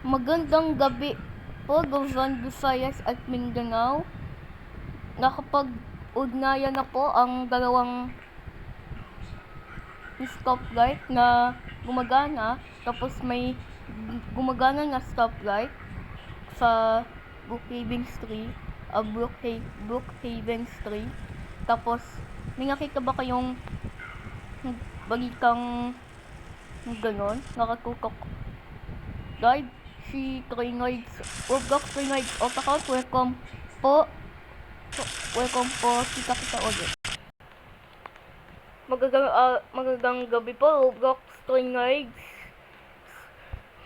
Magandang gabi po, Luzon, Visayas at Mindanao. Nakapag-ugnayan na po ang dalawang stoplight na gumagana. Tapos may gumagana na stoplight sa Brookhaven Street, Brookhaven Street. Tapos, may nakita ba kayong balitang ganon? Nakatutok guide si Trainoids, Roblox Trainoids Otacount. Welcome po kita ulit. Magandang gabi po, Roblox Trainoids.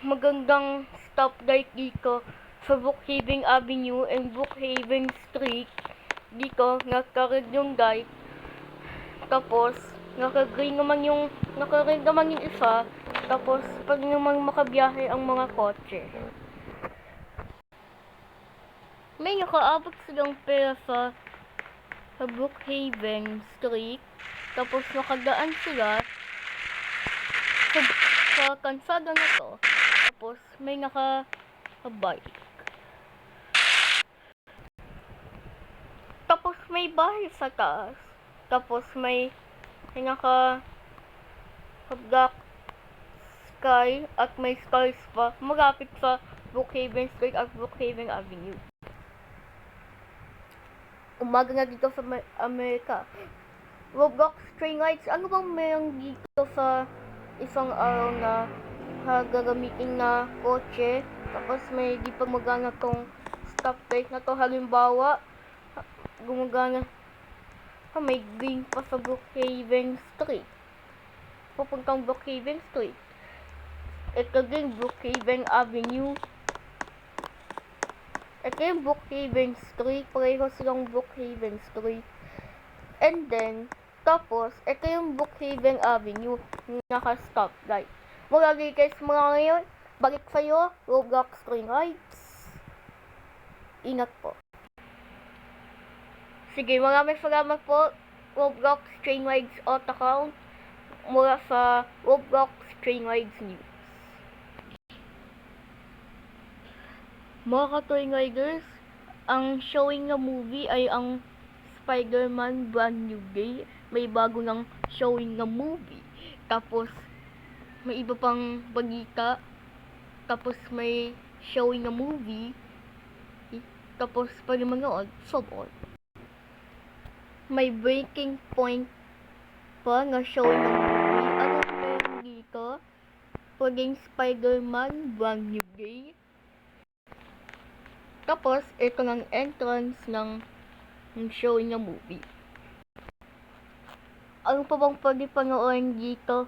Magandang stoplight dito sa Brookhaven Avenue and Brookhaven Street. Dito naka-red yung light, tapos naka-green naman yung isa. Tapos, pag naman makabiyahe ang mga kotse, may nakaabot silang pera sa Brookhaven Street. Tapos, nakadaan sila sa kansada na to. Tapos, may naka-bike. Tapos, may bahay sa taas. Tapos, may naka-black sky at may stars pa malapit sa Brookhaven Street at Brookhaven Avenue. Umaga na dito sa Amerika. Roblox Trainoids, ano bang mayroong dito sa isang araw na gagamitin na kotse? Tapos may di pa magana tong stoplight na to. Halimbawa, gumagana may green pa sa Brookhaven Street. Papuntang Brookhaven Street. Ito din, Brookhaven Avenue. Ito yung Brookhaven Street. Pareho silang Brookhaven Street. And then, tapos, ito yung Brookhaven Avenue. Naka-stoplight. Mula guys, mga ngayon, balik sa'yo, Roblox Trainoids. Ingat po. Sige, maraming salamat po, Roblox Trainoids Otacount. Mula sa Roblox Trainoids News. Mga ka-Trainoiders, ang showing na movie ay ang Spider-Man Brand New Day. May bago ng showing na movie. Tapos, may iba pang balita. Tapos, may showing na movie. Tapos, pwede manood, so on. May breaking point pa na showing na movie. Ano meron dito? Pwedeng Spider-Man Brand New Day. Tapos, ito ng entrance ng showing na movie. Ano pa bang pwede panoorin dito?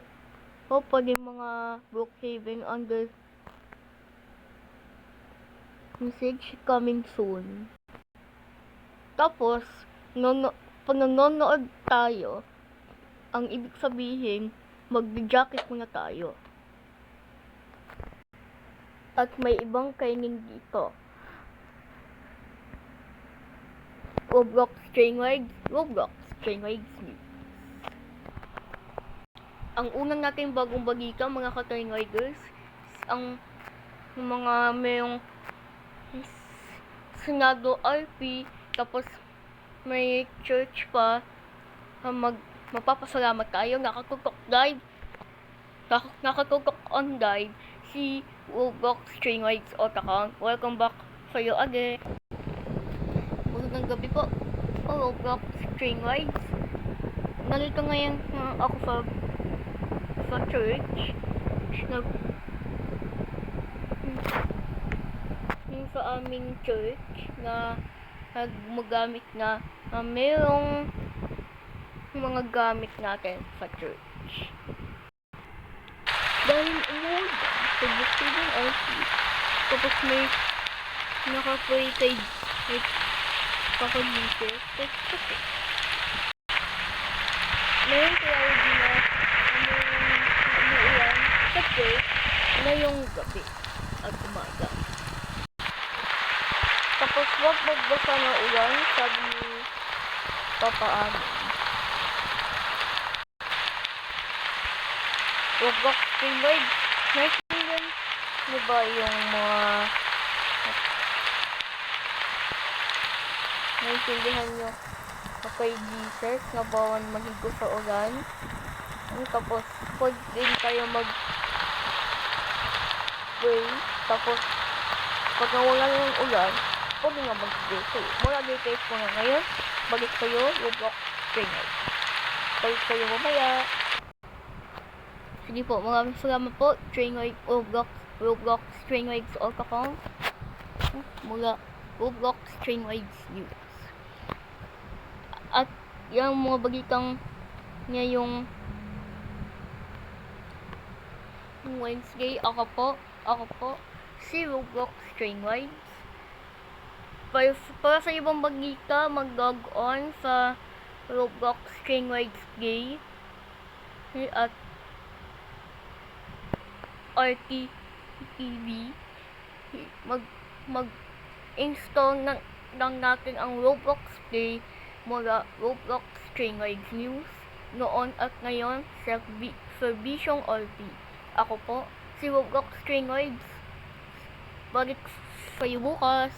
O pwede mga Brookhaven under message coming soon. Tapos, pag nanonood tayo, ang ibig sabihin, mag-jacket muna tayo. At may ibang kainin dito. Roblox Trainoids News. Ang unang natin bagong balita, mga ka-Trainoiders, ang mga mayroong Senado RP, tapos may church pa, mapapasalamat tayo, nakatutok on live si Roblox Trainoids Otacount. Welcome back sa'yo again. Magandang gabi po, Roblox Trainoids. Nalito ngayon ako sa church. Sa aming church na gumagamit na mayroong mga gamit natin sa church. Dahil umuod sa Brookhaven RP, tapos may naka-pray kay Papa Jesus, kasi meron kaya din na umuulan sa church ngayong gabi at umaga. Tapos wag magbasa ng ulan, sabi ni Papa amin. Roblox Trainoids, nice niyo ba yung mga naiintindihan nyo kay Jesus na bawal maligo sa ulan? Tapos, pwede din kayo mag-pray. Tapos, pag nawala ng ulan, pwede nga mag-pray kayo. Mula dito po na ngayon, balik kayo, Roblox String Lights. Balik kayo mamaya. Sige po, maraming salamat po, Roblox String Lights All-Account. Mula Roblox String Lights News. At yung mga balitang ngayong Wednesday, ako po, si Roblox String Lights. Para sa ibang balita, mag-log on sa Roblox String Lights Gay at RTTV. Mag-install ng natin ang Roblox Play mula Roblox String Lights News noon at ngayon sa Servisyong RT. Ako po, si Roblox String Lights. Balik kayo bukas.